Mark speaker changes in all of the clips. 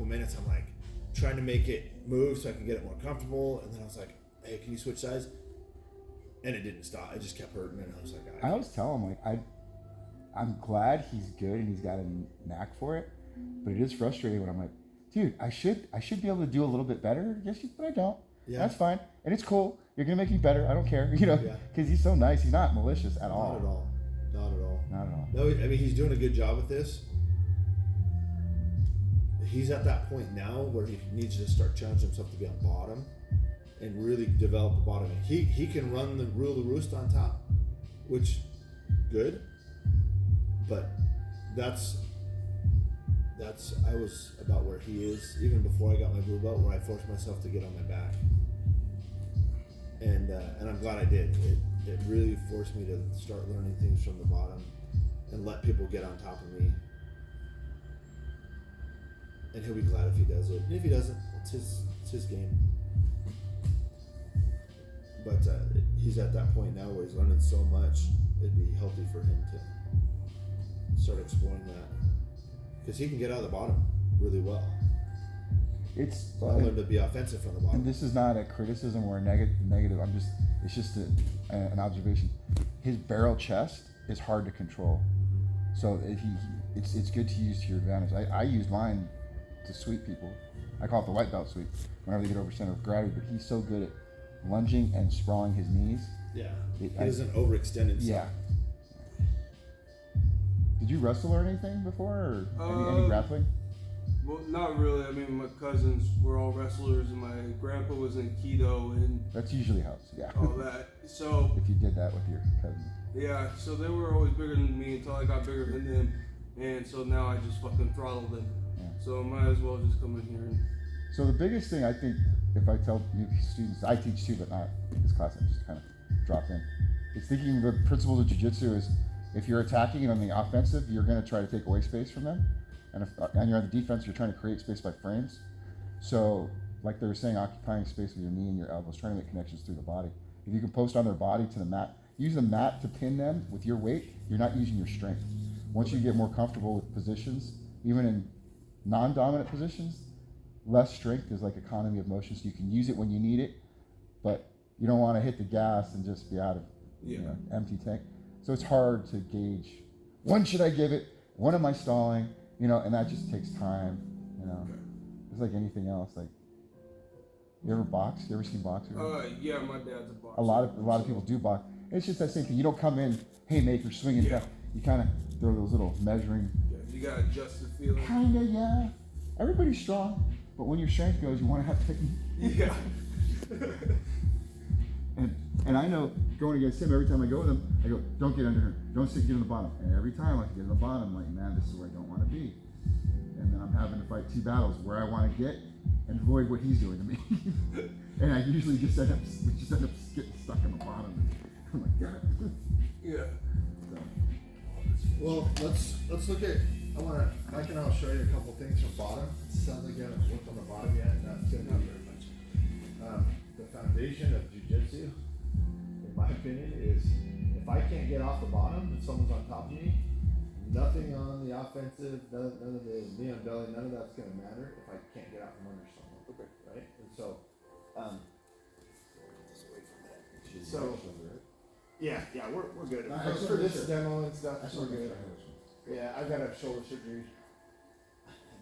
Speaker 1: minutes, I'm like trying to make it move so I can get it more comfortable. And then I was like, hey, can you switch sides? And it didn't stop. It just kept hurting. And I was like,
Speaker 2: I always tell him, like, I'm glad he's good and he's got a knack for it, but it is frustrating when I'm like, dude, I should be able to do a little bit better, but I don't. Yeah. That's fine, and it's cool. You're gonna make me better. I don't care, because he's so nice. He's not malicious at all.
Speaker 1: Not at all. Not at all.
Speaker 2: Not at all.
Speaker 1: No, I mean he's doing a good job with this. He's at that point now where he needs to start challenging himself to be on bottom, and really develop the bottom. He can run the rule the roost on top, which good. But that's I was about where he is even before I got my blue belt, where I forced myself to get on my back, and I'm glad I did. It really forced me to start learning things from the bottom and let people get on top of me. And he'll be glad if he does it. And if he doesn't, it's his game. But he's at that point now where he's learning so much. It'd be healthy for him to start exploring that, because he can get out of the bottom really well.
Speaker 2: It's
Speaker 1: learn to be offensive from the bottom.
Speaker 2: And this is not a criticism or a negative. It's just an observation. His barrel chest is hard to control, so it's good to use to your advantage. I use mine to sweep people. I call it the white belt sweep whenever they get over center of gravity. But he's so good at lunging and sprawling his knees.
Speaker 1: Yeah, he doesn't overextend himself.
Speaker 2: Yeah. Did you wrestle or anything before, or any grappling?
Speaker 3: Well, not really. I mean, my cousins were all wrestlers, and my grandpa was in Aikido, and
Speaker 2: that's usually helps. Yeah.
Speaker 3: All that. So
Speaker 2: if you did that with your cousins.
Speaker 3: Yeah. So they were always bigger than me until I got bigger than them, and so now I just fucking throttle them. Yeah. So I might as well just come in here.
Speaker 2: So the biggest thing I think, if I tell new students, I teach too, but not this class, I just kind of drop in. It's thinking the principles of jiu-jitsu is, if you're attacking on the offensive, you're going to try to take away space from them. And if you're on the defense, you're trying to create space by frames. So, like they were saying, occupying space with your knee and your elbows, trying to make connections through the body. If you can post on their body to the mat, use the mat to pin them with your weight, you're not using your strength. Once you get more comfortable with positions, even in non-dominant positions, less strength is like economy of motion, so you can use it when you need it, but you don't want to hit the gas and just be out of empty tank. So it's hard to gauge, when should I give it, when am I stalling, and that just takes time, It's like anything else. Like, you ever box? You ever seen boxers?
Speaker 3: Yeah, my dad's a boxer.
Speaker 2: A lot of people do box. It's just that same thing. You don't come in, haymaker, swinging down. You kind of throw those little measuring.
Speaker 3: Yeah, you gotta adjust the feeling.
Speaker 2: Kinda, yeah. Everybody's strong, but when your strength goes, you want to have technique.
Speaker 3: Yeah.
Speaker 2: And I know going against him, every time I go with him, I go, don't get under him. Don't get on the bottom. And every time I get on the bottom, I'm like, man, this is where I don't want to be. And then I'm having to fight two battles, where I want to get and avoid what he's doing to me. And I usually just end up getting stuck on the bottom. I'm like, God.
Speaker 3: Yeah.
Speaker 2: So.
Speaker 1: Well, let's look at. Mike and I'll show you a couple things from bottom. It sounds like you haven't worked on the bottom yet. That's good. Not very much. The foundation of jiu-jitsu, in my opinion, is if I can't get off the bottom and someone's on top of me, nothing on the offensive, none of the knee on belly, none of that's going to matter if I can't get out from under someone. Okay. Right? And so, we're good. For this demo and stuff, we're good. Yeah, I've got a shoulder surgery.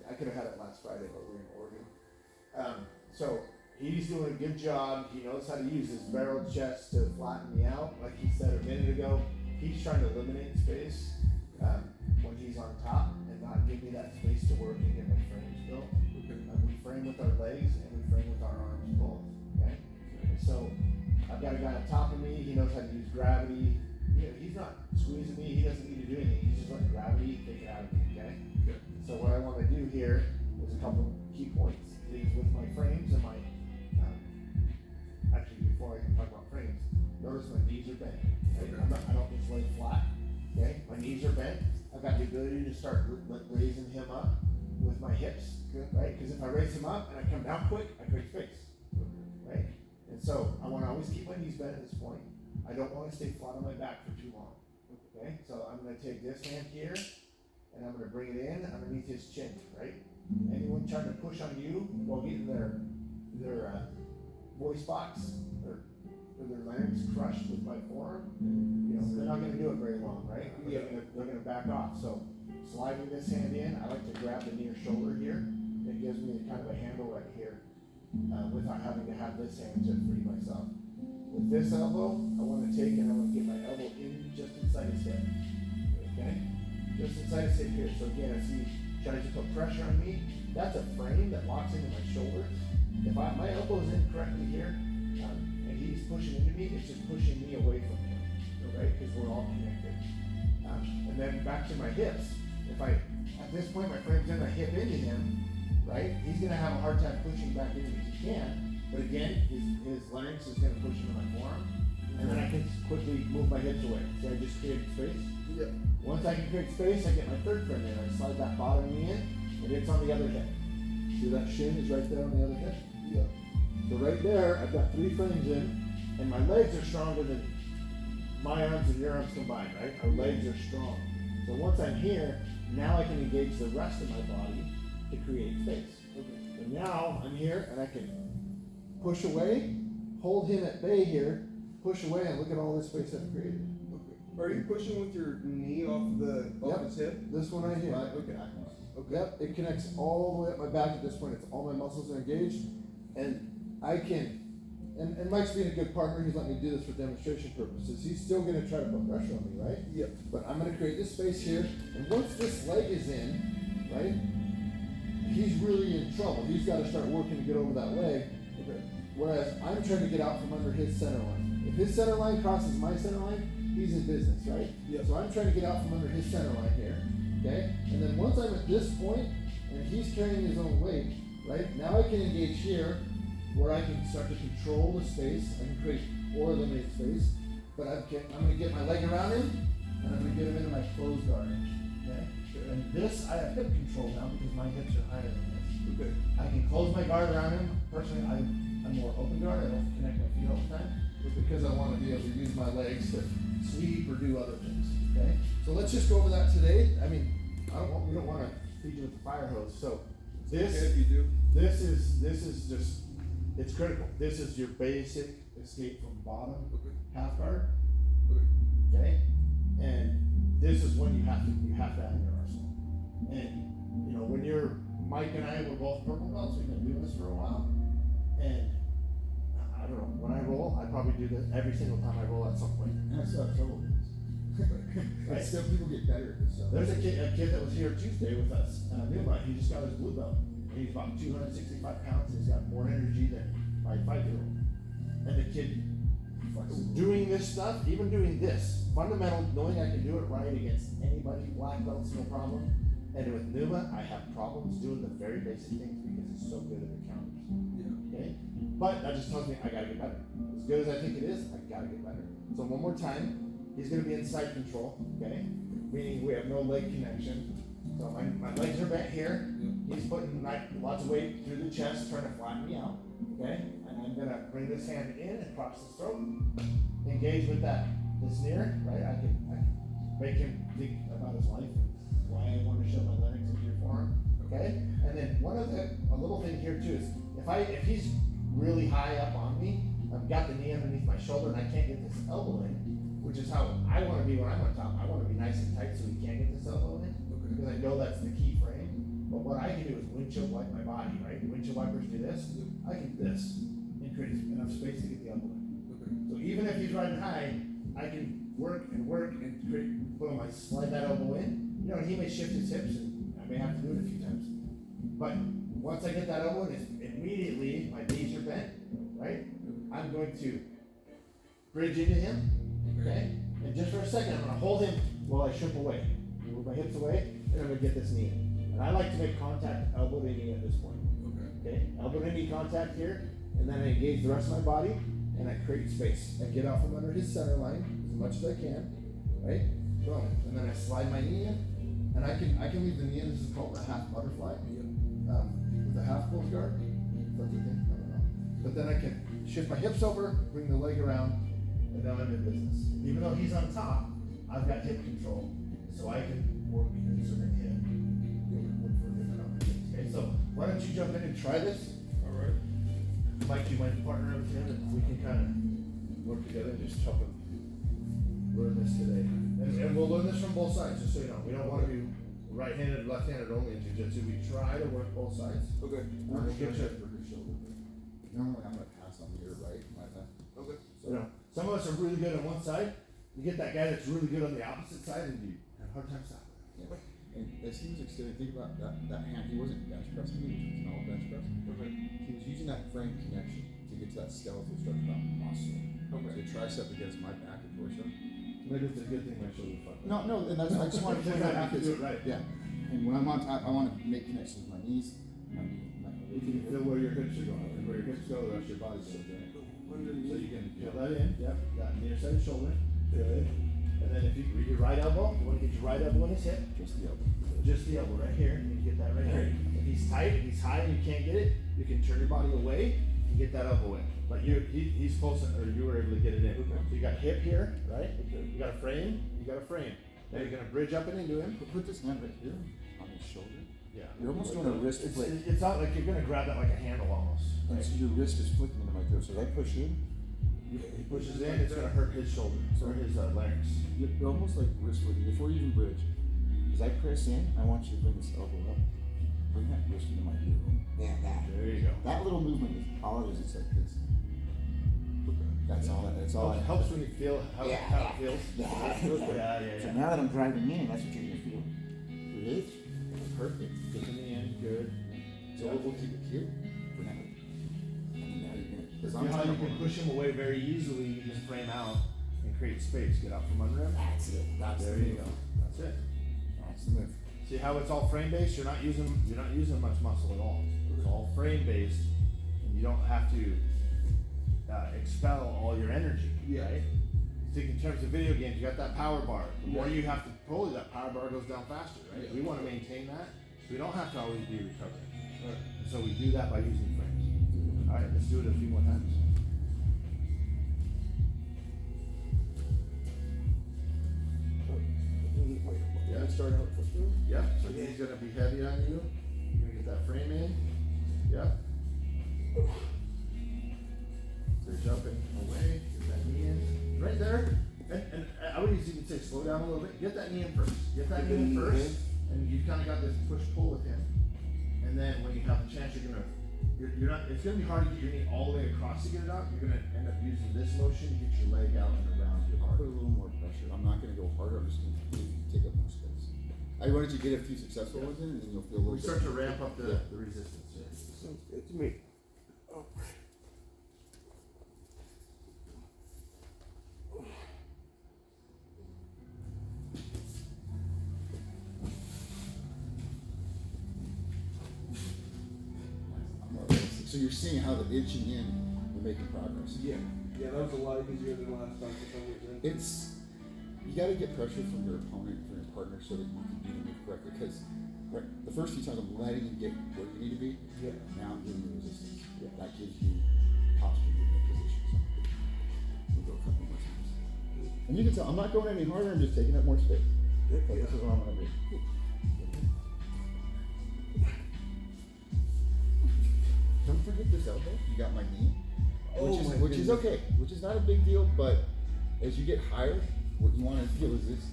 Speaker 1: I could have had it last Friday, but we're in Oregon. So he's doing a good job. He knows how to use his barrel chest to flatten me out. Like he said a minute ago, he's trying to eliminate space when he's on top and not give me that space to work and get my frames built. We frame with our legs and we frame with our arms both. Okay? So I've got a guy on top of me. He knows how to use gravity. He's not squeezing me. He doesn't need to do anything. He's just letting gravity take it out of me. Okay? So what I want to do here is a couple key points. Is with my frames and my actually before I can talk about frames, notice my knees are bent. Right? I don't just lay flat. Okay? My knees are bent. I've got the ability to start raising him up with my hips. Right? Because if I raise him up and I come down quick, I create space. Right? And so I want to always keep my knees bent at this point. I don't want to stay flat on my back for too long. Okay? So I'm going to take this hand here and I'm going to bring it in underneath his chin, right? anyone trying to push on you while getting their voice box or their larynx crushed with my forearm, you know, they're not gonna do it very long, right? They're gonna back off. So sliding this hand in, I like to grab the near shoulder here. It gives me kind of a handle right here, without having to have this hand to free myself. With this elbow, I want to take and I want to get my elbow in just inside his hip. Okay? Just inside his hip here. So again, as he tries to put pressure on me, that's a frame that locks into my shoulder. If my elbow is in correctly here, and he's pushing into me, it's just pushing me away from him. Right? Because we're all connected. And then back to my hips. At this point, my frame's in, I hip into him, right? He's gonna have a hard time pushing back into me. He can, but again, his larynx is gonna push into my forearm, and then I can quickly move my hips away. So I just create space.
Speaker 3: Yeah.
Speaker 1: Once I can create space, I get my third frame in. I slide that bottom knee in, and it's on the other hip. See that shin is right there on the other hip?
Speaker 3: Yeah.
Speaker 1: So right there, I've got 3 frames in, and my legs are stronger than my arms and your arms combined, right? Our legs are strong. So once I'm here, now I can engage the rest of my body to create space. Okay. And now I'm here and I can push away, hold him at bay here, push away, and look at all this space I've created.
Speaker 3: Okay. Are you pushing with your knee off his hip?
Speaker 1: This one right here.
Speaker 3: Okay.
Speaker 1: Yep, it connects all the way up my back at this point. It's all my muscles are engaged. And I can, and Mike's being a good partner, he's letting me do this for demonstration purposes. He's still gonna try to put pressure on me, right?
Speaker 3: Yep.
Speaker 1: But I'm gonna create this space here, and once this leg is in, right, he's really in trouble. He's gotta start working to get over that leg. Okay. Whereas I'm trying to get out from under his center line. If his center line crosses my center line, he's in business, right?
Speaker 3: Yep.
Speaker 1: So I'm trying to get out from under his center line here, okay? And then once I'm at this point, and he's carrying his own weight, right, now I can engage here, where I can start to control the space. I can create or eliminate space, but I'm gonna get my leg around him, and I'm gonna get him into my closed guard, okay? And this, I have hip control now because my hips are higher than this.
Speaker 3: Okay.
Speaker 1: I can close my guard around him. Personally, I'm more open guard. I don't connect my feet all the time, but because I want to be able to use my legs to sweep or do other things, okay? So let's just go over that today. I mean, we don't want to feed you with the fire hose, so this,
Speaker 3: Okay, if you do.
Speaker 1: this is just, it's critical. This is your basic escape from bottom
Speaker 3: Okay.
Speaker 1: half guard,
Speaker 3: Okay.
Speaker 1: okay? And this is one you have to have in your arsenal. And you know, when Mike and I were both purple belts, we've been doing this for a while, and I don't know, when I roll, I probably do this every single time I roll at some point.
Speaker 2: And I still have trouble with this.
Speaker 1: Right.
Speaker 2: Still, people get better at this stuff.
Speaker 1: There's a kid that was here Tuesday with us, Numa. He just got his blue belt. He's about 265 pounds. He's got more energy than my 5-year-old. And the kid doing this stuff, even doing this, fundamental, knowing I can do it right against anybody, black belts, no problem. And with Numa, I have problems doing the very basic things because he's so good at the counters.
Speaker 3: Yeah.
Speaker 1: Okay? But that just tells me I gotta get better. As good as I think it is, I gotta get better. So one more time, he's gonna be in side control, okay? Meaning we have no leg connection. So my legs are bent here. He's putting lots of weight through the chest, trying to flatten me out, okay? And I'm gonna bring this hand in across the throat, engage with this near, right? I can make him think about his life and why I want to show my larynx into your forearm, okay? And then a little thing here too is if he's really high up on me, I've got the knee underneath my shoulder and I can't get this elbow in, which is how I want to be when I'm on top. I want to be nice and tight so he can't get this elbow in, because I know that's the key frame. But what I can do is windshield wipe my body, right? Windshield wipers do this. I can do this and create enough space to get the elbow in.
Speaker 3: Okay.
Speaker 1: So even if he's riding high, I can work and create, boom, I slide that elbow in. You know, and he may shift his hips and I may have to do it a few times. But once I get that elbow in, immediately my knees are bent, right? I'm going to bridge into him, okay? And just for a second, I'm gonna hold him while I shrimp away. Move my hips away, and I'm gonna get this knee in. And I like to make contact elbow to knee at this point. Okay? Elbow to knee contact here, and then I engage the rest of my body, and I create space. I get out from under his center line as much as I can, right? Boom. And then I slide my knee in, and I can leave the knee in. This is called a half butterfly. With a half closed guard. That's the thing. I don't know. But then I can shift my hips over, bring the leg around, and then I'm in business. Even though he's on top, I've got hip control, so I can work and insert him. Look for different opportunities. Okay, so So why don't you jump in and try this?
Speaker 3: All right.
Speaker 1: Mike, you might partner with him and we can kind of work together and just help him learn this today. And we'll learn this from both sides, just so you know. We don't want to be right-handed, left-handed only in jiu-jitsu. We try to work both sides.
Speaker 3: Okay.
Speaker 1: We'll get you.
Speaker 2: Normally I'm gonna pass on your right, my left.
Speaker 3: Okay.
Speaker 1: You know, some of us are really good on one side. You get that guy that's really good on the opposite side, and you have a hard time stopping.
Speaker 2: Yeah. And as he was extending, think about that hand, he wasn't bench pressing, which was an all bench press.
Speaker 3: Okay.
Speaker 2: He was using that frame connection to get to that skeletal structure, that muscle.
Speaker 3: Okay.
Speaker 2: So tricep against my back and torso.
Speaker 1: Maybe it's a good thing my shoulder's fucked.
Speaker 2: No, and that's, I just want to point
Speaker 1: I
Speaker 2: out
Speaker 1: have to
Speaker 2: because,
Speaker 1: do it right.
Speaker 2: yeah. And when I'm on top, I want to make connections with my knees, my knee, my
Speaker 1: You can feel where your hips are going, and where your hips go, the rest of your body's still doing it. So you can feel that in, yep, that near side of the shoulder, feel it. And then if you read your right elbow, you wanna get your right elbow in his hip,
Speaker 2: just the elbow.
Speaker 1: just the elbow right here, and you get that right here. If he's tight, if he's high and you can't get it, you can turn your body away and get that elbow in. But he's close, or you were able to get it in. So you got hip here, right? You got a frame, you got a frame. Now you're gonna bridge up and into him.
Speaker 2: Put this hand right here on his shoulder.
Speaker 1: Yeah.
Speaker 2: You're almost doing a wrist
Speaker 1: It's,
Speaker 2: flick.
Speaker 1: it's not like you're gonna grab that like a handle almost.
Speaker 2: And
Speaker 1: Right?
Speaker 2: so your wrist is flicking into my throat. So as I push in,
Speaker 1: He pushes in, it's gonna hurt his shoulder, or his larynx.
Speaker 2: you're almost like wrist flicking before you even bridge. As I press in, I want you to bring this elbow up. Bring that wrist into my heel. Yeah, that.
Speaker 1: There you go.
Speaker 2: That little movement is all it is. It's like this. That's all. That's all.
Speaker 1: It helps when you feel how it feels. Yeah.
Speaker 2: So now that I'm driving in, that's what you're gonna feel. Bridge.
Speaker 1: Perfect. Get in the end, good.
Speaker 2: So we'll keep it here for now. And now you're gonna. Because
Speaker 1: See
Speaker 2: I'm
Speaker 1: how
Speaker 2: trying
Speaker 1: you can push him away very easily, you just frame out and create space, get out from under him.
Speaker 2: That's it. That's
Speaker 1: There
Speaker 2: the
Speaker 1: you
Speaker 2: move.
Speaker 1: go. That's it.
Speaker 2: That's the move.
Speaker 1: See how it's all frame based? You're not using much muscle at all. It's all frame based, and you don't have to expel all your energy.
Speaker 3: Yeah.
Speaker 1: Right? You think in terms of video games, you got that power bar. The more you have to pull, that power bar goes down faster, right?
Speaker 3: Yeah.
Speaker 1: We want to maintain that. We don't have to always be recovering.
Speaker 3: Right.
Speaker 1: And so we do that by using frames. All right, let's do it a few more times. Yeah, start out with you. Yeah, so he's gonna be heavy on you. You're gonna get that frame in. Yep. So you're jumping away, get that knee in. Right there. And I would even say slow down a little bit. Get that knee in first. Get that knee in first. And you've kinda got this push-pull with him. And then when you have a chance, you're not, it's gonna be hard to get your knee all the way across to get it out. You're gonna end up using this motion to get your leg out and around your
Speaker 2: I'll
Speaker 1: heart.
Speaker 2: put a little more pressure. I'm not gonna go harder. I'm just gonna take up more space. I wanted to get a few successful ones in, and then you'll feel a little
Speaker 1: We
Speaker 2: bit.
Speaker 1: start to ramp up the
Speaker 2: Yeah.
Speaker 1: resistance. Yeah.
Speaker 3: Sounds good to me. Oh.
Speaker 2: I'm more realistic. So you're seeing how the inching in, we're making progress.
Speaker 3: Yeah. Yeah, that was a lot easier than last time for some reason.
Speaker 2: It's you got to get pressure from your opponent, from your partner, so that you can do the move correctly. Because the first few times I'm letting you get where you need to be.
Speaker 3: Yeah.
Speaker 2: Now I'm giving you resistance.
Speaker 3: Yeah.
Speaker 2: That gives you posture, gives you position. So we'll go a couple more times. And you can tell I'm not going any harder. I'm just taking up more space. But this is what I'm gonna do. Don't forget this elbow. You got my knee, which is okay, which is not a big deal. But as you get higher, what you want to feel is this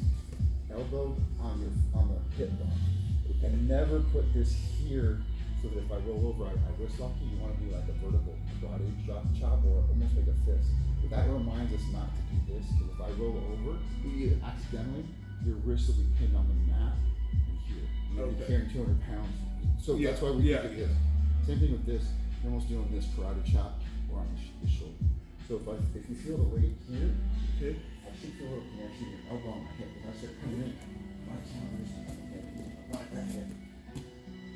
Speaker 2: elbow on the hip bone, and never put this here so that if I roll over, I wrist lock you. You want to be like a vertical broad edge chop or almost like a fist. That reminds us not to do this, because if I roll over, accidentally, your wrist will be pinned on the mat and here. You're gonna be carrying 200 pounds. So that's why we look at this. Same thing with this. You're almost doing this karate chop or on the shoulder. So if you feel the weight here,
Speaker 1: Okay.
Speaker 2: I should feel a little connection, your elbow on my hip. If I start coming in, my counter is right back in.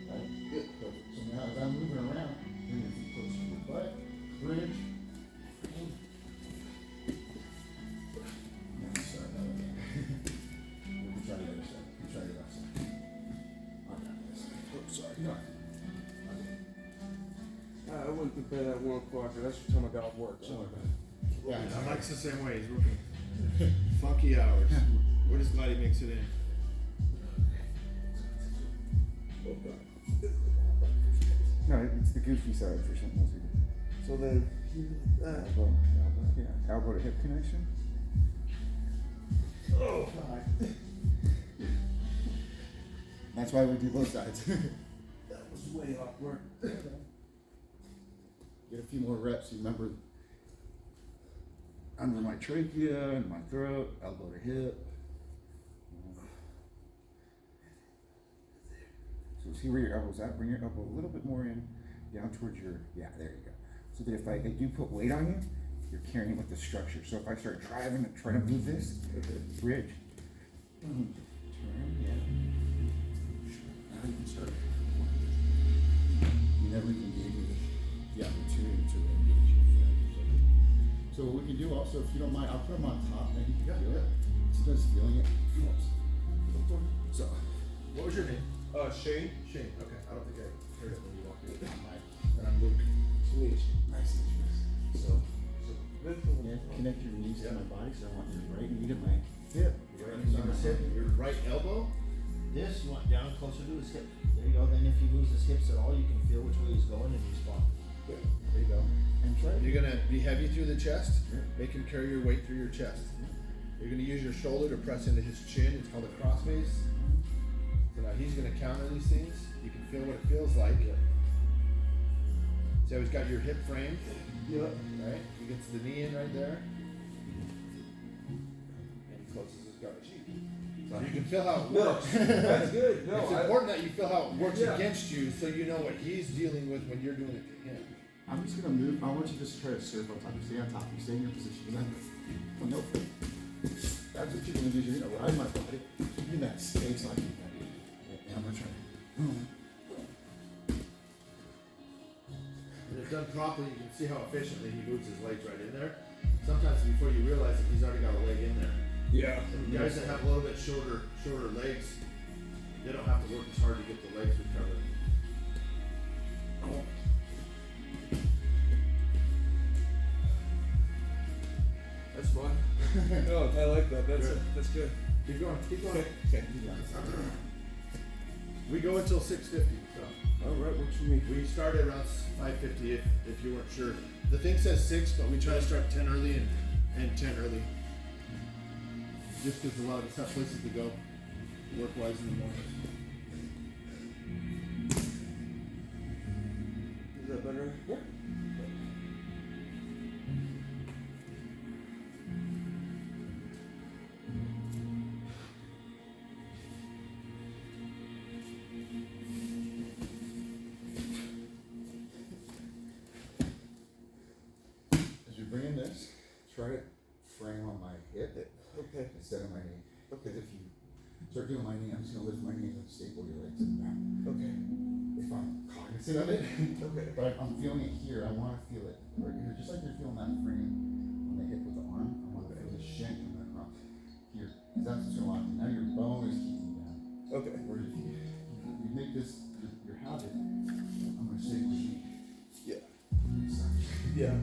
Speaker 2: Right? Good. Perfect. So now as I'm moving around, bring your feet close to your butt, bridge, and now start that again. We can try the other side. We can try the left side. I got this. Oh, sorry. No.
Speaker 3: I wouldn't compare that 1 o'clock. That's the time I got off work. So.
Speaker 2: Yeah,
Speaker 1: Mike's the same way. He's working funky hours. We're just glad he makes it in.
Speaker 2: No, it's the goofy side for some most people.
Speaker 1: So then,
Speaker 2: Elbow, yeah, elbow to hip connection.
Speaker 1: oh God.
Speaker 2: That's why we do both sides.
Speaker 1: That was way awkward.
Speaker 2: Get a few more reps. Remember, under my trachea and my throat, elbow to hip. So see where your elbow's at. Bring your elbow a little bit more in, down towards your, yeah, there you go. So that if I do put weight on you, you're carrying with the structure. So if I start driving and try to move this, bridge. Turn, yeah. Now you can start. You never even gave me the opportunity to engage your friend. So what we can do also, if you don't mind, I'll put them on top and you can feel it. Sometimes feeling it helps. So,
Speaker 1: What was your name?
Speaker 3: Shane.
Speaker 1: Shane. Okay. I don't think I heard it when you walked in. And I'm Luke.
Speaker 3: Sweet.
Speaker 1: Nice to meet you. So
Speaker 2: yeah, connect your knees to my body, so I want your right knee to my
Speaker 1: hip. Right knee on his hip. Your right elbow.
Speaker 4: This, you want down closer to his hip. There you go. Then if he moves his hips at all, you can feel which way he's going and respond.
Speaker 1: Good. There you go.
Speaker 2: and try it.
Speaker 1: You're gonna be heavy through the chest.
Speaker 2: Yeah.
Speaker 1: Make him carry your weight through your chest. You're gonna use your shoulder to press into his chin. It's called a cross face. So now he's gonna counter these things. You can feel what it feels like. So he's got your hip frame.
Speaker 3: Yeah.
Speaker 1: Right? He gets the knee in right there. And he closes his gut. So you can feel how it works.
Speaker 3: That's good. No,
Speaker 1: It's important that you feel how it works against you so you know what he's dealing with when you're doing it to him.
Speaker 2: I'm just gonna move. I want you to just try to surf on top. You stay on top. You stay in your position. You're not, oh, nope. That's what you're gonna do. You're gonna ride my body in that space like that. And I'm gonna try.
Speaker 1: When it's done properly, you can see how efficiently he moves his legs right in there. Sometimes before you realize it, he's already got a leg in there.
Speaker 3: Yeah.
Speaker 1: And guys that have a little bit shorter legs, they don't have to work as hard to get the legs recovered.
Speaker 3: That's fun. No, I like that. That's good.
Speaker 1: Keep going, keep going.
Speaker 3: Okay.
Speaker 1: We go until 6:50. So
Speaker 3: All right. What you mean?
Speaker 1: we started around 5:50 if you weren't sure. The thing says 6, but we try to start 10 early and 10 early. Just because a lot of us have places to go, work-wise in the morning.
Speaker 3: Is that better? Yeah.
Speaker 2: As you bring in this, try to frame on my hip
Speaker 3: Okay.
Speaker 2: instead of my knee. Because if you start doing my knee, I'm just gonna lift my knee and staple your legs in the back.
Speaker 3: Okay.
Speaker 2: If I'm cognizant of it.
Speaker 3: Okay.
Speaker 2: But I'm feeling it here. I want to feel it right here, just like you're feeling that frame on the hip with the arm. I want to feel the shank coming across here. That's what's going on. Now your bone is keeping you down.
Speaker 3: Okay.
Speaker 2: Whereas if you make this your habit, I'm going to say with you.
Speaker 3: Yeah. Yeah.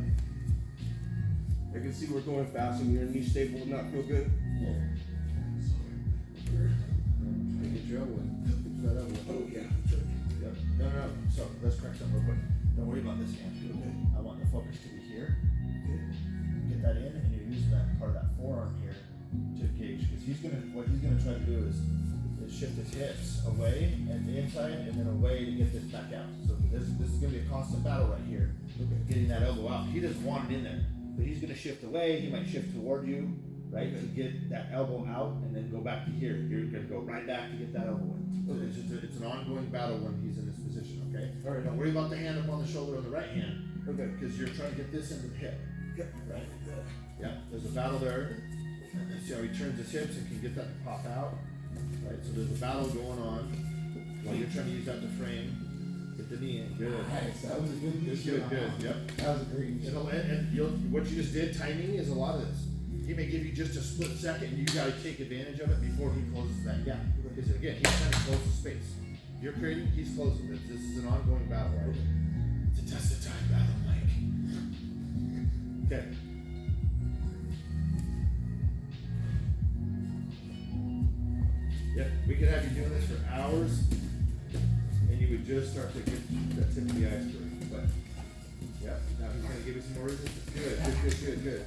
Speaker 3: I can see we're going fast and your knee staple would not feel good.
Speaker 2: Yeah.
Speaker 1: Try to get your elbow in. Get that elbow in.
Speaker 3: Oh yeah.
Speaker 4: Yep. No. So let's correct something real quick. Don't worry about this hand.
Speaker 3: Okay.
Speaker 4: I want the focus to be here. Get that in, and you're using that part of that forearm here to engage. Because what he's gonna try to do is shift his hips away and the inside, and then away to get this back out. So this is gonna be a constant battle right here. Getting that elbow out. He doesn't want it in there, but he's gonna shift away. He might shift toward you, right, to get that elbow out, and then go back to here. You're gonna go right back to get that elbow in. So it's an ongoing battle when he's in this position. Okay.
Speaker 1: All right,
Speaker 4: Don't worry about the hand up on the shoulder on the right hand,
Speaker 1: okay.
Speaker 4: because you're trying to get this into the hip.
Speaker 1: Yep.
Speaker 4: Right? Yeah, there's a battle there. See how he turns his hips and can get that to pop out. Right, so there's a battle going on while you're trying to use that to frame. Get the knee in. Good.
Speaker 2: Nice. That was a good.
Speaker 4: Good. Yep.
Speaker 2: That was a great.
Speaker 1: What you just did, timing is a lot of this. He may give you just a split second and you gotta take advantage of it before he closes that gap. Because again, he's trying to close the space. You're creating, he's closing it. This is an ongoing battle, right? It's a test of time battle, Mike. Okay. Yep, we could have you doing this for hours. And
Speaker 4: he would just start to get that tip of the iceberg. But yeah, now he's gonna give us some more resistance. Good.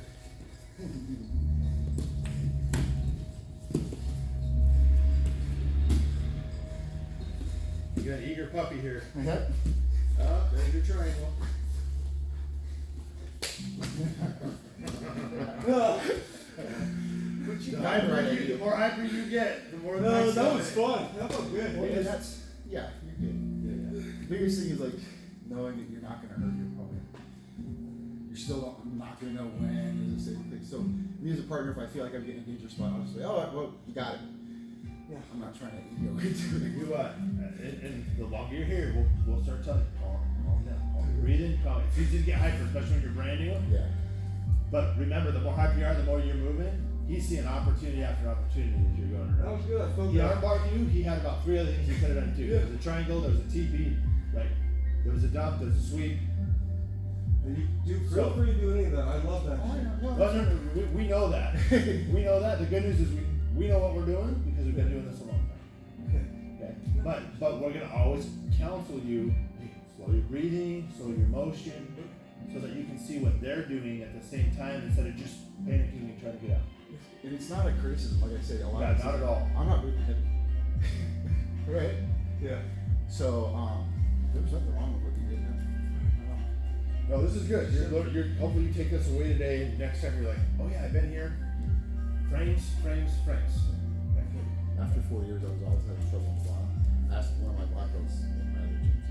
Speaker 4: You got an eager puppy here.
Speaker 2: Okay.
Speaker 4: There's your triangle. The more hyper you get, the more
Speaker 3: No, that was fun. That felt good.
Speaker 2: Well, and that's, yeah, you're good. The biggest thing is like knowing that you're not gonna hurt your opponent. You're still not gonna know when is a safe thing. So me as a partner, if I feel like I'm getting a dangerous spot, I'll just say, oh, well, you got it.
Speaker 1: Yeah.
Speaker 2: I'm not trying to ego into it.
Speaker 4: You and the longer you're here, we'll start telling you, calm down, breathe in, calm. It's easy to get hyper, especially when you're brand new.
Speaker 2: Yeah.
Speaker 4: But remember, the more hyper you are, the more you're moving. He's seeing opportunity after opportunity as you're going
Speaker 3: That
Speaker 4: around.
Speaker 3: was good. I felt
Speaker 4: He
Speaker 3: good.
Speaker 4: armbarred you. He had about 3 other things he could have done too. There was a triangle. There was a TP. Right. There was a dump. There was a sweep.
Speaker 3: And you feel free to do any of that. I love that
Speaker 2: Oh,
Speaker 3: shit.
Speaker 2: no,
Speaker 4: Well, no, we know that. We know that. The good news is we know what we're doing because we've been doing this a long time.
Speaker 3: Okay.
Speaker 4: Okay. But we're gonna always counsel you, hey, slow your breathing, slow your motion, so that you can see what they're doing at the same time instead of just panicking and trying to get out.
Speaker 2: And it's not a criticism, like I say, a lot
Speaker 4: Yeah,
Speaker 2: of
Speaker 4: not at all.
Speaker 2: I'm not moving heavy. Right?
Speaker 3: Yeah.
Speaker 2: So, there's nothing wrong with what you did now.
Speaker 4: No, this is good. You're hopefully you take this away today. Next time you're like, oh yeah, I've been here. Frames.
Speaker 2: After 4 years, I was always having trouble with the bottom. I asked one of my black belts in my other gyms,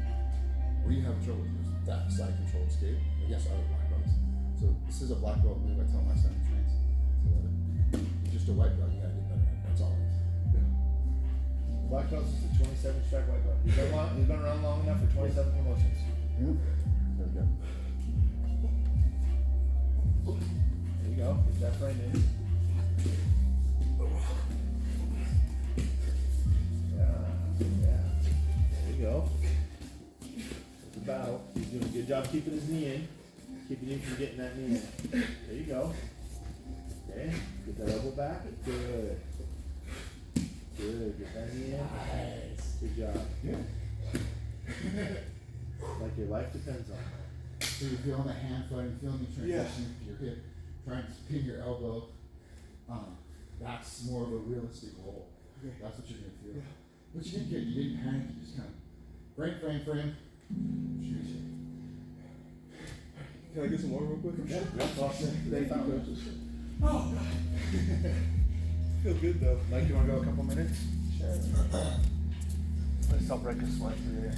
Speaker 2: were you having trouble with that side control escape? Yes, I was black belts. So this is a black belt move. I tell my son who trains. So you're just a white belt. You gotta get better at it. That's all it is.
Speaker 4: Black belt is a 27 strike white belt. He's been around long enough for 27 promotions.
Speaker 2: There we go.
Speaker 4: There you go. Get that frame in. Yeah. There you go. It's a battle. He's doing a good job keeping his knee in. Keeping him from getting that knee in. There you go. Okay. Get that elbow back. Good. Get that knee in. Nice. Good job. Like your life depends on it.
Speaker 2: So you're feeling the hand fighting, feeling the transition to your hip, trying to pin your elbow. That's more of a realistic roll.
Speaker 1: Okay.
Speaker 2: That's what you're gonna feel.
Speaker 1: Yeah.
Speaker 2: But you didn't get, you didn't panic, you just kind of frame. Shoot.
Speaker 3: Can I get some water real quick?
Speaker 4: Yeah, that's awesome.
Speaker 3: Thank you,
Speaker 4: Found
Speaker 3: coaches.
Speaker 4: it.
Speaker 3: Oh, God. Feel good, though.
Speaker 4: Mike, you wanna go a couple minutes?
Speaker 2: Sure.
Speaker 4: Let's help break a sweat for you.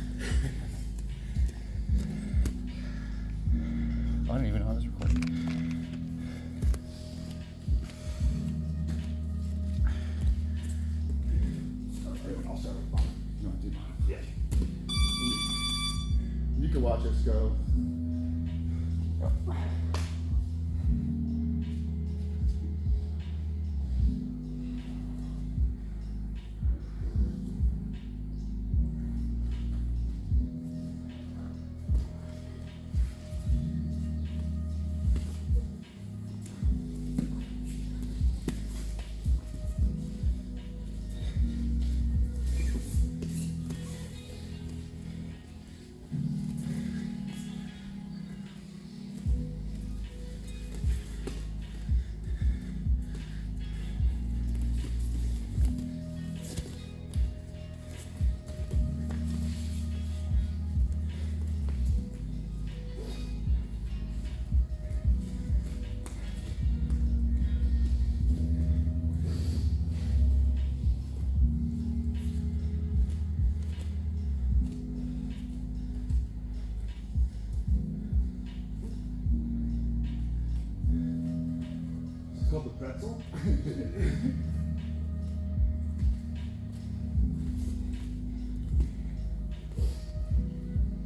Speaker 2: I don't even know how this recording. I'll start with bottom. You want to do bottom?
Speaker 4: Yeah.
Speaker 2: You can watch us go.
Speaker 1: It's called the pretzel.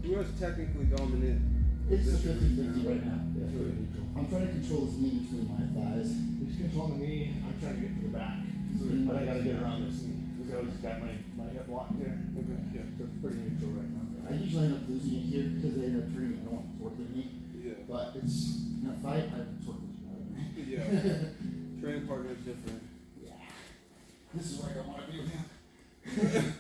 Speaker 3: Who is technically dominant?
Speaker 2: It's a 50-50 right now.
Speaker 1: Yeah, it's really neutral.
Speaker 2: I'm trying to control his knee between my thighs.
Speaker 1: He's controlling the knee. I'm trying to get to the back. But I gotta get around this knee. Because I always got my hip locked there.
Speaker 3: Okay, yeah.
Speaker 1: So it's pretty neutral right now.
Speaker 2: I usually end up losing it here because they end up turning it. I don't want to torque the knee.
Speaker 3: Yeah.
Speaker 2: But it's in a fight, I torque the shit out of it.
Speaker 3: Yeah. Training partner is different.
Speaker 2: Yeah. This is where I don't want to be with him.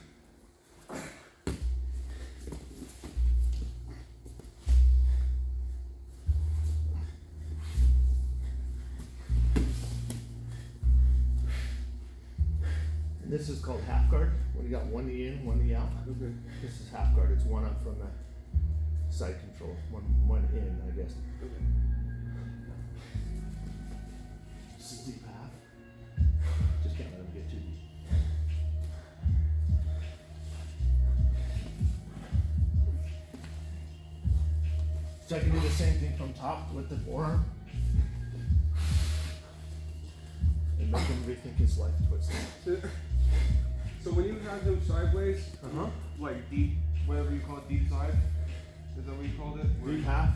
Speaker 4: This is called half guard, when you got one knee in, one knee out.
Speaker 3: Okay.
Speaker 4: This is half guard, it's one up from the side control, one in, I guess.
Speaker 3: Okay.
Speaker 4: This is deep half. Just can't let him get too deep. So I can do the same thing from top with the forearm. And make him rethink his life twisting.
Speaker 3: So when you have them sideways,
Speaker 4: Uh-huh.
Speaker 3: like deep, whatever you call it, deep side, is that what you called it? Where-
Speaker 4: Deep half,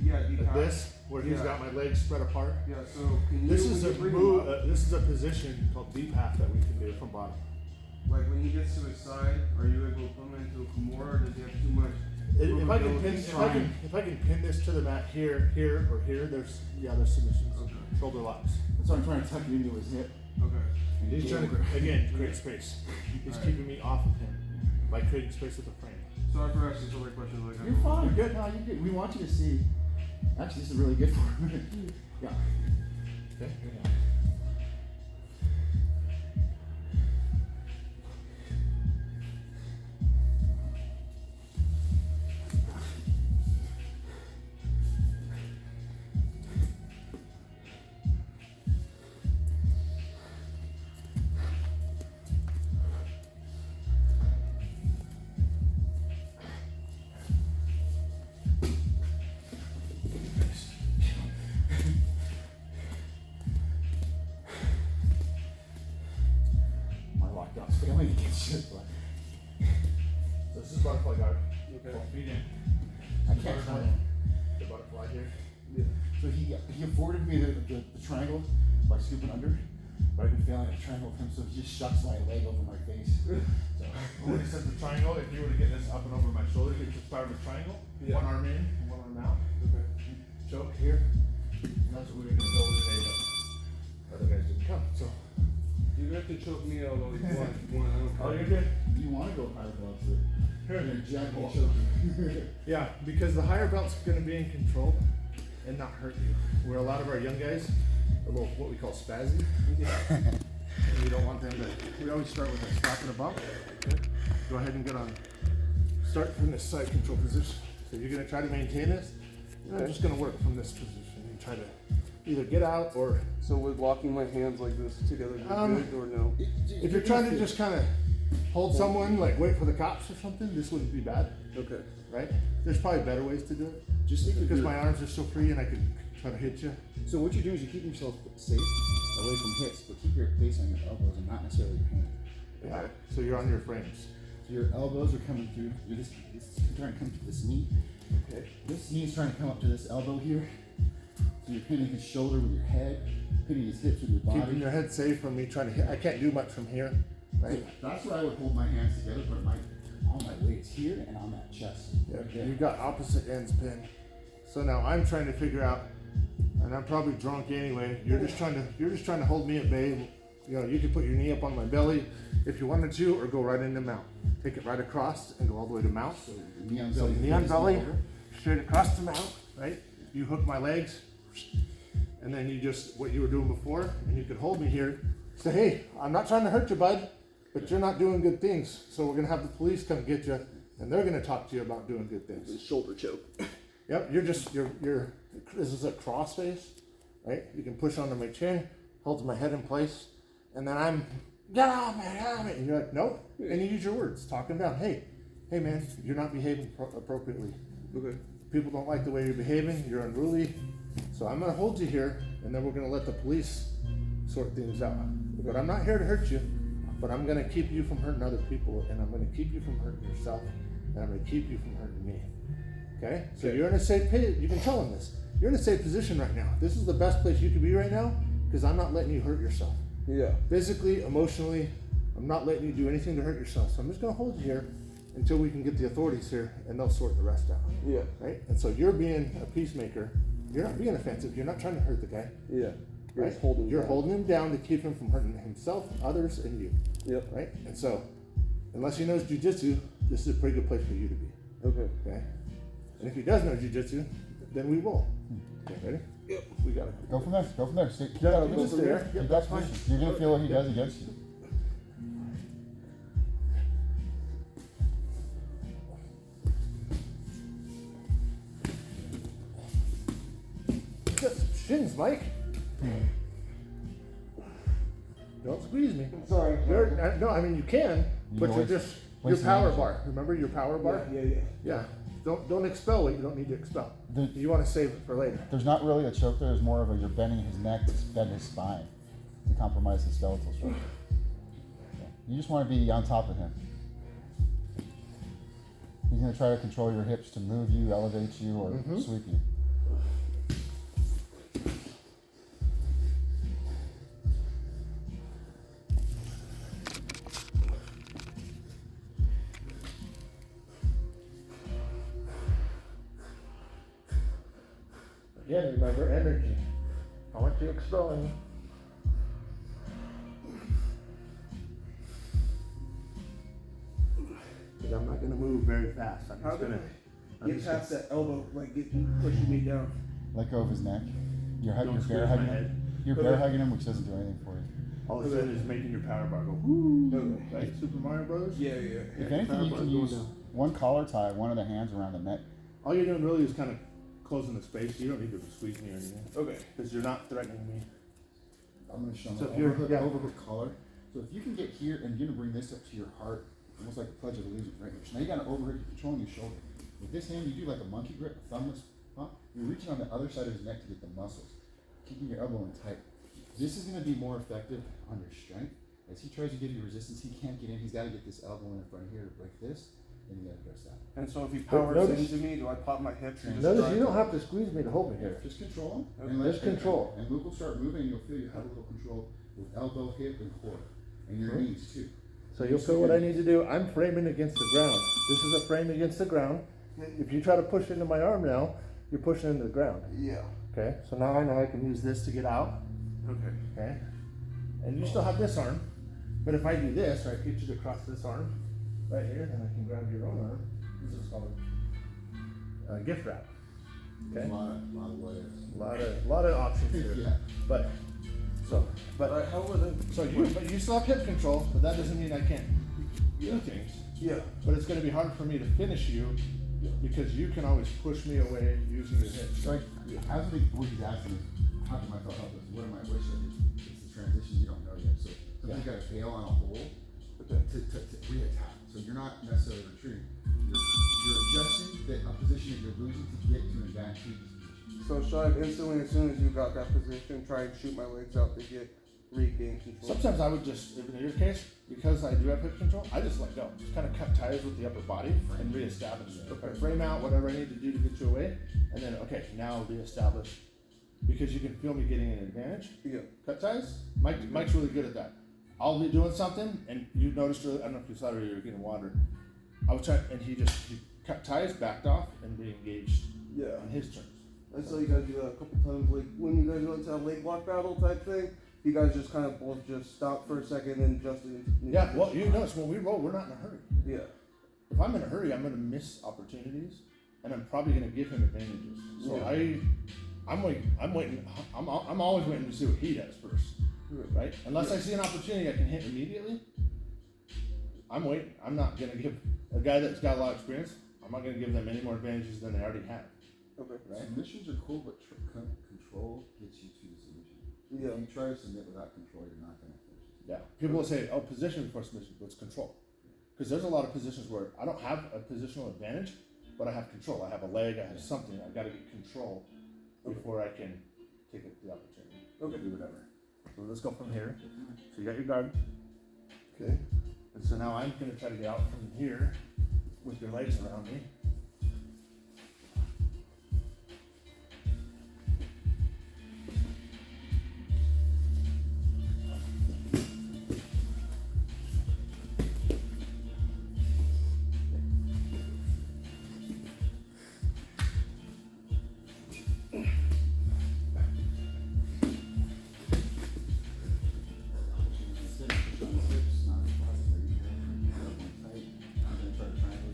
Speaker 3: Yeah, deep
Speaker 4: like
Speaker 3: half.
Speaker 4: this, where he's
Speaker 3: Yeah.
Speaker 4: got my legs spread apart.
Speaker 3: Yeah. So can you?
Speaker 4: This
Speaker 3: when
Speaker 4: is
Speaker 3: you
Speaker 4: a
Speaker 3: bring him
Speaker 4: move.
Speaker 3: up,
Speaker 4: This is a position called deep half that we can do from bottom.
Speaker 3: like when he gets to his side, are you able to put him into a Kimura, or does he have too much?
Speaker 4: If I can
Speaker 3: movability?
Speaker 4: pin, if I can pin this to the mat here, or here, there's submissions,
Speaker 3: Okay.
Speaker 4: shoulder locks.
Speaker 2: That's why I'm trying to tuck it into his hip.
Speaker 3: Okay.
Speaker 2: And
Speaker 4: He's trying to again create space. He's
Speaker 3: Alright.
Speaker 4: keeping me off of him by creating space with the frame.
Speaker 3: Sorry for asking so many questions. Like I
Speaker 2: You're
Speaker 3: don't-
Speaker 2: fine.
Speaker 4: You're good.
Speaker 2: No, you're good. We want you to see. Actually, this is really good for him. Yeah.
Speaker 4: Okay.
Speaker 2: My lockdown's failing against shit, but
Speaker 4: So this is butterfly guard.
Speaker 3: Okay.
Speaker 4: Both feet in.
Speaker 2: I can't try.
Speaker 4: The butterfly here.
Speaker 3: Yeah.
Speaker 2: So he afforded me the triangle by scooping under, but I've been failing at the triangle with him, so he just shucks my leg over my face. So
Speaker 4: When he says the triangle, if you were to get this up and over my shoulder, you just start with a triangle.
Speaker 3: Yeah.
Speaker 4: One arm in, and one arm out.
Speaker 3: Okay.
Speaker 4: Choke here. And that's what we were gonna go with today, but other guys didn't come. So.
Speaker 3: You have to choke me out all you want. I don't
Speaker 4: Oh,
Speaker 3: care.
Speaker 4: you're good.
Speaker 2: you want to go higher gloves, or
Speaker 4: Here.
Speaker 2: you're gonna jack me, choke you.
Speaker 4: Yeah, because the higher belt's gonna be in control and not hurt you. Where a lot of our young guys, are a little what we call spazzy. And we don't want them to. We always start with a slap and a bump. Okay. Go ahead and get on. Start from this side control position. So you're gonna try to maintain this. You're not just gonna work from this position and try to either get out or
Speaker 3: So with locking my hands like this together, is
Speaker 4: Um,
Speaker 3: good or no?
Speaker 4: if you're trying to just kind of hold someone, like wait for the cops or something, this wouldn't be bad,
Speaker 3: Okay.
Speaker 4: right? There's probably better ways to do it.
Speaker 2: Just think of
Speaker 4: Because
Speaker 2: your-
Speaker 4: my arms are so free and I can try to hit you.
Speaker 2: So what you do is you keep yourself safe away from hits, but keep your face on your elbows and not necessarily your hand.
Speaker 4: Yeah. So you're on your frames.
Speaker 2: So your elbows are coming through. You're just trying to come to this knee.
Speaker 4: Okay.
Speaker 2: This knee is trying to come up to this elbow here. So you're pinning his shoulder with your head, pinning his hips with your
Speaker 4: Keeping
Speaker 2: body.
Speaker 4: your head safe from me trying to hit. I can't do much from here, right?
Speaker 2: That's where I would hold my hands together, but all my weight's here and on that chest.
Speaker 4: Yeah.
Speaker 2: Right there.
Speaker 4: You've got opposite ends pinned. So now I'm trying to figure out, and I'm probably drunk anyway. You're just trying to hold me at bay. You know, you could put your knee up on my belly if you wanted to, or go right into mount. Take it right across and go all the way to mount.
Speaker 2: So knee on
Speaker 4: So
Speaker 2: belly.
Speaker 4: knee on
Speaker 2: face
Speaker 4: belly,
Speaker 2: over.
Speaker 4: straight across the mount, right? You hook my legs, and then you just, what you were doing before, and you could hold me here. Say, hey, I'm not trying to hurt you, bud, but you're not doing good things. So we're gonna have the police come get you, and they're gonna talk to you about doing good things.
Speaker 3: Shoulder choke.
Speaker 4: Yep, this is a cross face, right? You can push onto my chin, holds my head in place, and then I'm, get off me, get off me. And you're like, nope. And you use your words, talk them down. Hey man, you're not behaving appropriately.
Speaker 3: Okay.
Speaker 4: People don't like the way you're behaving, you're unruly. So I'm gonna hold you here, and then we're gonna let the police sort things out. But I'm not here to hurt you, but I'm gonna keep you from hurting other people, and I'm gonna keep you from hurting yourself, and I'm gonna keep you from hurting me. Okay? So you're in a safe place. You can tell them this. You're in a safe position right now. This is the best place you could be right now, because I'm not letting you hurt yourself.
Speaker 3: Yeah.
Speaker 4: Physically, emotionally, I'm not letting you do anything to hurt yourself. So I'm just gonna hold you here until we can get the authorities here, and they'll sort the rest out.
Speaker 3: Yeah.
Speaker 4: Right? And so you're being a peacemaker. You're not being offensive. You're not trying to hurt the guy.
Speaker 3: Yeah. You're
Speaker 4: Right?
Speaker 3: just holding.
Speaker 4: You're
Speaker 3: down.
Speaker 4: holding him down to keep him from hurting himself, others, and you.
Speaker 3: Yep.
Speaker 4: Right? And so, unless he knows jujitsu, this is a pretty good place for you to be.
Speaker 3: Okay.
Speaker 4: Okay? And if he does know jujitsu, then we will. Okay, ready?
Speaker 3: Yep.
Speaker 4: We got it.
Speaker 2: Go from there. Go from there. Keep
Speaker 4: Yeah,
Speaker 2: that
Speaker 4: you just
Speaker 2: position.
Speaker 4: stay there.
Speaker 2: Keep
Speaker 4: Yep,
Speaker 2: that
Speaker 4: that's fine.
Speaker 2: position. You're gonna feel what he does against you.
Speaker 4: shins, Mike. Don't squeeze me.
Speaker 1: Sorry.
Speaker 4: No, I mean you can, but you're
Speaker 2: waste-
Speaker 4: just your
Speaker 2: waste
Speaker 4: power
Speaker 2: energy.
Speaker 4: bar. Remember your power bar?
Speaker 1: Yeah.
Speaker 4: Yeah. Don't expel what you don't need to expel.
Speaker 2: The-
Speaker 4: You want to save it for later.
Speaker 2: There's not really a choke there. There's more of a you're bending his neck to bend his spine to compromise his skeletal structure. Yeah. You just want to be on top of him. He's going to try to control your hips to move you, elevate you, or sweep you.
Speaker 4: Again, remember energy. I want you expelling. Because I'm not going to move very fast. I'm
Speaker 3: How
Speaker 4: just
Speaker 3: can
Speaker 4: going
Speaker 3: I get past that elbow, like pushing me down?
Speaker 2: Let go of his neck. You're
Speaker 4: Don't
Speaker 2: bear
Speaker 4: squeeze my
Speaker 2: hugging
Speaker 4: head.
Speaker 2: him. You're bear hugging him, which doesn't do anything for you.
Speaker 4: All it's doing is making your power bar go whoo.
Speaker 3: Okay.
Speaker 4: Right? Super Mario Brothers?
Speaker 3: Yeah.
Speaker 2: If anything, you can use one collar tie, one of the hands around the neck.
Speaker 4: All you're doing really is kind of closing the space. You don't need to squeeze me or anything.
Speaker 3: Okay.
Speaker 4: Because you're not threatening me.
Speaker 2: I'm going to show
Speaker 4: So
Speaker 2: them
Speaker 4: if you're-
Speaker 2: overhook,
Speaker 4: yeah.
Speaker 2: overhook collar. So if you can get here and you're going to bring this up to your heart, almost like a Pledge of Allegiance right here. So now you got an overhook, you're controlling your shoulder. With this hand, you do like a monkey grip, a thumbless pump. You're reaching on the other side of his neck to get the muscles, keeping your elbow in tight. This is going to be more effective on your strength. As he tries to give you resistance, he can't get in. He's got to get this elbow in front here to break this, and you got to press that.
Speaker 3: And so if he
Speaker 4: But
Speaker 3: powers
Speaker 4: notice-
Speaker 3: into me, do I pop my hips and just
Speaker 4: Notice
Speaker 3: try
Speaker 4: you
Speaker 3: to-
Speaker 4: don't have to squeeze me to hold me here.
Speaker 2: Just control him.
Speaker 3: Okay.
Speaker 4: Just control.
Speaker 2: And Luke will start moving, and you'll feel you have a little control with elbow, hip, and core, and your knees too.
Speaker 4: So you'll feel what I need to do. I'm framing against the ground. This is a frame against the ground. If you try to push into my arm now, you're pushing into the ground.
Speaker 3: Yeah.
Speaker 4: Okay, so now I know I can use this to get out.
Speaker 3: Okay.
Speaker 4: Okay, and you still have this arm, but if I do this, right, get you to cross this arm right here, then I can grab your own arm. This is called a gift wrap. Okay,
Speaker 2: A lot of layers.
Speaker 4: lot of options here.
Speaker 2: Yeah.
Speaker 4: But
Speaker 3: But how would I?
Speaker 4: but you still have hip control, but that doesn't mean I can't do things.
Speaker 3: Yeah.
Speaker 4: But it's going to be hard for me to finish you because you can always push me away using your hips.
Speaker 2: It's like, I think what he's asking is, how can my thought help us? What am I wishing? It's the transition you don't know yet. So something's got to fail on a hole to re-attack. So you're not necessarily retreating. You're adjusting a position that you're losing to get to an advantageous position.
Speaker 3: So should I instantly, as soon as you got that position, try and shoot my legs out to regain control?
Speaker 4: Sometimes I would just, in your case, because I do have hip control, I just let go. Just kind of cut ties with the upper body and reestablish it. Okay. Frame out whatever I need to do to get you away, and then okay, now reestablish. Because you can feel me getting an advantage.
Speaker 3: Yeah.
Speaker 4: Cut ties. Mike's really good at that. I'll be doing something, and you noticed. I don't know if you saw it or you were getting water. I was trying, and he cut ties, backed off, and re-engaged
Speaker 3: Yeah.
Speaker 4: on his turns.
Speaker 3: I saw you guys do that a couple times, like when you guys went to a leg lock battle type thing. You guys just kind of both just stopped for a second and adjusted.
Speaker 4: Yeah. Well, you notice when we roll, we're not in a hurry.
Speaker 3: Yeah.
Speaker 4: If I'm in a hurry, I'm going to miss opportunities, and I'm probably going to give him advantages. So
Speaker 3: Yeah.
Speaker 4: I'm waiting. I'm always waiting to see what he does first, right? Unless I see an opportunity I can hit immediately. I'm waiting. I'm not going to give a guy that's got a lot of experience. I'm not going to give them any more advantages than they already have.
Speaker 3: Okay.
Speaker 4: Right?
Speaker 2: Submissions are cool, but control gets you to the submission.
Speaker 3: Yeah.
Speaker 2: If you try to submit without control, you're not going to finish.
Speaker 4: Yeah. People will say, "Oh, position before submission," but it's control. Because there's a lot of positions where I don't have a positional advantage, but I have control. I have a leg. I have something. I got to get control before I can take it the opportunity.
Speaker 3: Okay.
Speaker 4: Do whatever. So let's go from here. So you got your guard.
Speaker 3: Okay.
Speaker 4: And so now I'm going to try to get out from here with your legs around me.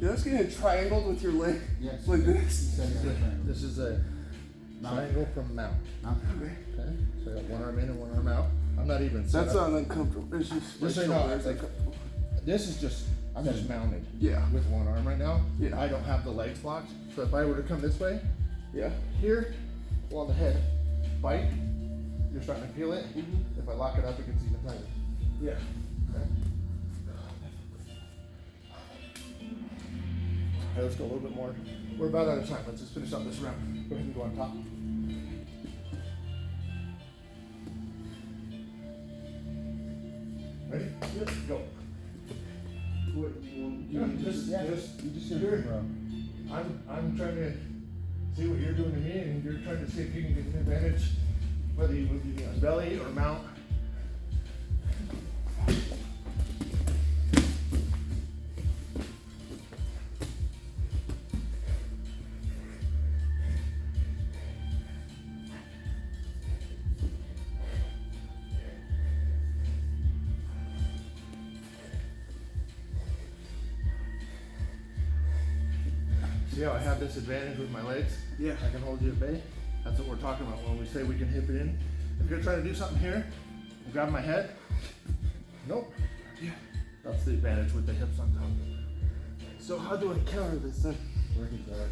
Speaker 3: You're just getting triangled with your leg
Speaker 2: Yes.
Speaker 3: like this.
Speaker 4: This is a triangle from mount.
Speaker 3: Okay.
Speaker 4: Okay. So I got one arm in and one arm out. I'm not even. set
Speaker 3: That's
Speaker 4: up.
Speaker 3: not uncomfortable. It's just.
Speaker 4: Just so you know, it's like, this is just, I'm just mounted.
Speaker 3: Yeah.
Speaker 4: With one arm right now.
Speaker 3: Yeah.
Speaker 4: I don't have the legs locked. So if I were to come this way,
Speaker 3: Yeah.
Speaker 4: here, well, on the head,
Speaker 1: bite, you're starting to feel it.
Speaker 3: Mhm.
Speaker 1: If I lock it up, it gets even tighter.
Speaker 3: Yeah.
Speaker 1: Okay. Okay, let's go a little bit more. We're about out of time. Let's just finish up this round. Go ahead and go on top. Ready? Yes. Go.
Speaker 3: What do you want?
Speaker 1: Yeah,
Speaker 2: You just
Speaker 1: you're-
Speaker 2: hear bro.
Speaker 1: I'm trying to see what you're doing to me, and you're trying to see if you can get an advantage, whether you move you on belly or mount. See how I have this advantage with my legs?
Speaker 3: Yeah.
Speaker 1: I can hold you at bay. That's what we're talking about when we say we can hip it in. If you're trying to do something here, and grab my head. Nope.
Speaker 3: Yeah.
Speaker 1: That's the advantage with the hips on top.
Speaker 3: So how do I counter this then?
Speaker 2: Work it hard.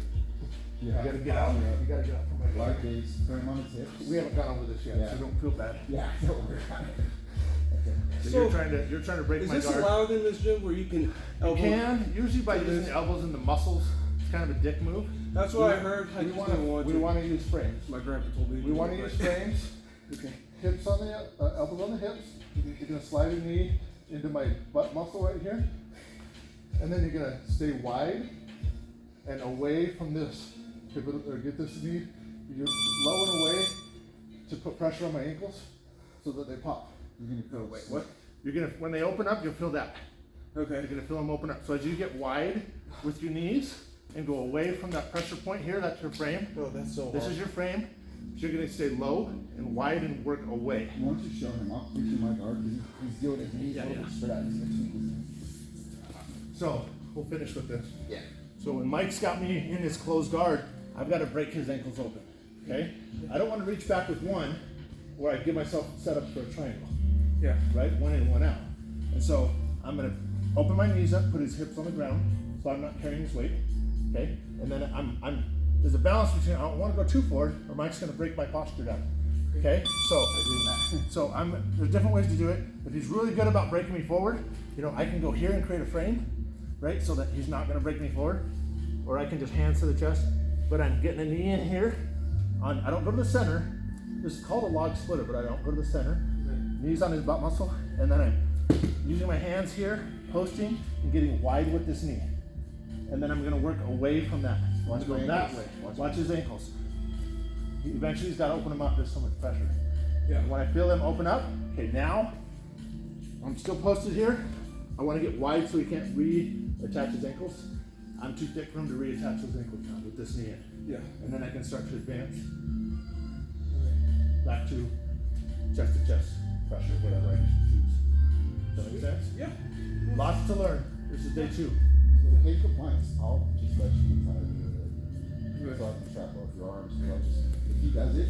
Speaker 1: You gotta get out. You gotta get out from my
Speaker 2: Large
Speaker 1: leg.
Speaker 2: base, turn him on his hips.
Speaker 1: We haven't gone over this yet,
Speaker 2: Yeah.
Speaker 1: so don't feel bad.
Speaker 2: Yeah, don't worry about it. Okay.
Speaker 1: So,
Speaker 3: So,
Speaker 1: you're trying to break
Speaker 3: Is
Speaker 1: my
Speaker 3: this
Speaker 1: guard.
Speaker 3: allowed in this gym where you can
Speaker 1: You
Speaker 3: elbow?
Speaker 1: can, usually by
Speaker 3: to
Speaker 1: using
Speaker 3: this?
Speaker 1: the elbows and the muscles. It's kind of a dick move.
Speaker 3: That's what I heard. I
Speaker 1: We
Speaker 3: just
Speaker 1: want
Speaker 3: didn't want
Speaker 1: to.
Speaker 3: to.
Speaker 1: We want to use frames.
Speaker 3: My grandpa told me.
Speaker 1: We want to use frames.
Speaker 3: Okay.
Speaker 1: Hips on the elbows on the hips. You're gonna slide your knee into my butt muscle right here, and then you're gonna stay wide and away from this. Or get this knee. You're low and away to put pressure on my ankles so that they pop.
Speaker 2: You're gonna feel
Speaker 1: Wait, what? You're gonna when they open up, you'll feel that.
Speaker 3: Okay.
Speaker 1: You're gonna feel them open up. So as you get wide with your knees and go away from that pressure point here, that's your frame.
Speaker 3: Oh, that's so hard.
Speaker 1: This is your frame. So you're gonna stay low and wide and work away.
Speaker 2: Why don't you show him? I'll teach you my guard because he's doing his knees
Speaker 1: Yeah,
Speaker 2: a little
Speaker 1: yeah.
Speaker 2: bit straight out. He's gonna tweak his
Speaker 1: So we'll finish with this.
Speaker 2: Yeah.
Speaker 1: So when Mike's got me in his closed guard, I've got to break his ankles open. Okay? I don't want to reach back with one where I give myself set up for a triangle.
Speaker 3: Yeah.
Speaker 1: Right? One in, one out. And so I'm gonna open my knees up, put his hips on the ground, so I'm not carrying his weight. Okay? And then there's a balance between I don't want to go too forward or Mike's gonna break my posture down. Okay? So there's different ways to do it. If he's really good about breaking me forward, I can go here and create a frame, right? So that he's not gonna break me forward. Or I can just hands to the chest, but I'm getting a knee in here. I don't go to the center. This is called a log splitter, but I don't go to the center. Knees on his butt muscle, and then I'm using my hands here, posting, and getting wide with this knee. And then I'm gonna work away from that.
Speaker 2: Watch
Speaker 1: I'm gonna
Speaker 2: my
Speaker 1: go that
Speaker 2: ankles.
Speaker 1: way. Watch his ankles. Eventually he's gotta open them up, there's so much pressure.
Speaker 3: Yeah.
Speaker 1: And when I feel them open up, okay, now, I'm still posted here. I wanna get wide so he can't reattach his ankles. I'm too thick for him to reattach those ankles now with this knee in.
Speaker 3: Yeah.
Speaker 1: And then I can start to advance back to chest pressure, whatever I choose. Does that make sense?
Speaker 3: Yeah.
Speaker 1: Lots to learn. This is day 2.
Speaker 2: So the paid compliance, I'll just let you get tired of it. So I can trap off your arms. I'll just, if he does it,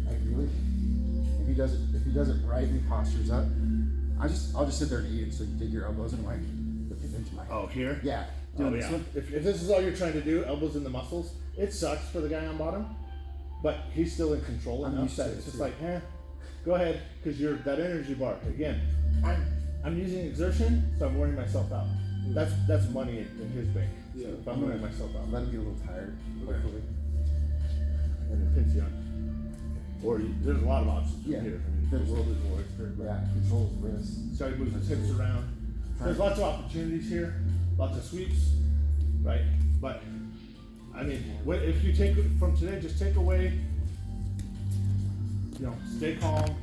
Speaker 2: ideally, if he does it right and he postures up, I'll just sit there and eat it. So you take your elbows and like lift it into my
Speaker 1: Oh, here?
Speaker 2: yeah.
Speaker 1: Doing
Speaker 2: Oh,
Speaker 1: this
Speaker 2: yeah.
Speaker 1: one. If this is all you're trying to do, elbows in the muscles, it sucks for the guy on bottom, but he's still in control
Speaker 2: I'm
Speaker 1: enough
Speaker 2: used to
Speaker 1: that
Speaker 2: it,
Speaker 1: it's just
Speaker 2: too.
Speaker 1: like, go ahead, because you're that energy bar. Again, I'm using exertion, so I'm wearing myself out. That's money in his bank.
Speaker 3: Yeah.
Speaker 1: If I'm wearing myself out.
Speaker 2: Let him get a little tired, hopefully.
Speaker 1: And then pinch you on. Or there's a lot of options from
Speaker 2: Yeah.
Speaker 1: here. I mean, the world is yours.
Speaker 2: Yeah, control his wrist.
Speaker 1: So he moves his hips around. There's lots of opportunities here, lots of sweeps, right? But I mean, if you take from today, just take away, stay calm,